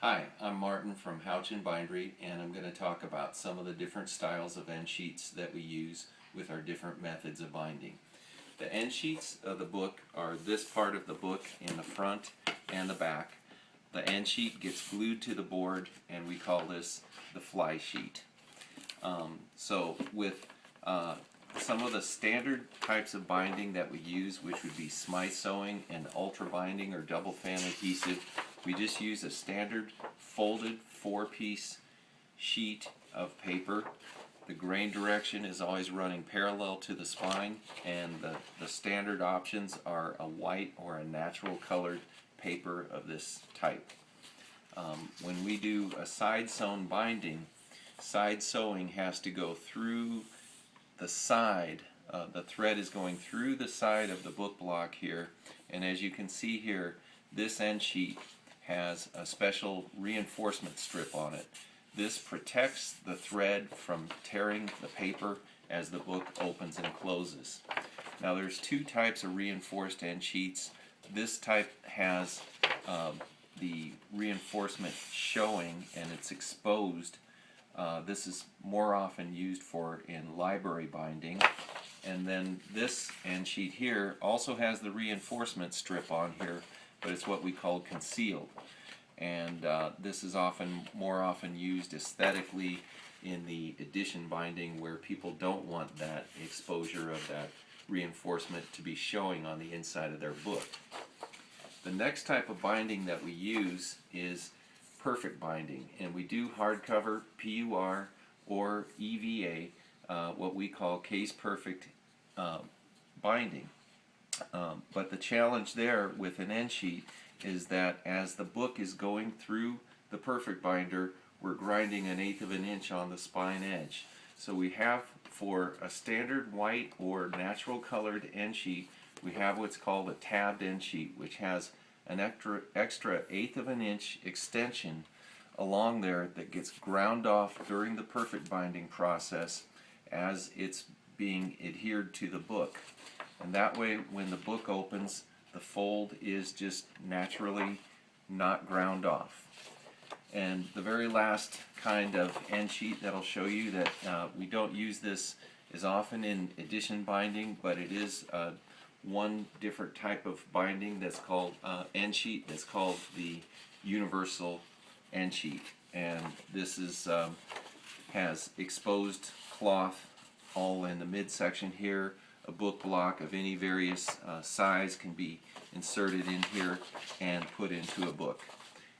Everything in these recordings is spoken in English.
Hi, I'm Martin from Houchen Bindery, and I'm going to talk about some of the different styles of end sheets that we use with our different methods of binding. The end sheets of the book are this part of the book in the front and the back. The end sheet gets glued to the board, and we call this the fly sheet. So with some of the standard types of binding that we use, which would be smythe sewing and ultra binding or double fan adhesive, we just use a standard folded 4-piece sheet of paper. The grain direction is always running parallel to the spine, and the standard options are a white or a natural colored paper of this type. When we do a side sewn binding, side sewing has to go through the side. The thread is going through the side of the book block here, and as you can see here, this end sheet has a special reinforcement strip on it. This protects the thread from tearing the paper as the book opens and closes. Now there's two types of reinforced end sheets. This type has the reinforcement showing and it's exposed. This is more often used for in library binding. And then this end sheet here also has the reinforcement strip on here, but it's what we call concealed. And this is more often used aesthetically in the edition binding where people don't want that exposure of that reinforcement to be showing on the inside of their book. The next type of binding that we use is perfect binding, and we do hardcover, PUR, or EVA, what we call case perfect binding. But the challenge there with an end sheet is that as the book is going through the perfect binder, we're grinding 1/8 of an inch on the spine edge. So we have, for a standard white or natural colored end sheet, we have what's called a tabbed end sheet, which has an extra 1/8 of an inch extension along there that gets ground off during the perfect binding process as it's being adhered to the book. And that way, when the book opens, the fold is just naturally not ground off. And the very last kind of end sheet that I'll show you that we don't use this as often in edition binding, but it is one different type of binding that's called end sheet. That's called the universal end sheet, and this is has exposed cloth all in the midsection here. A book block of any various size can be inserted in here and put into a book.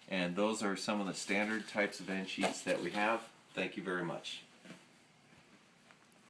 And those are some of the standard types of end sheets that we have. Thank you very much.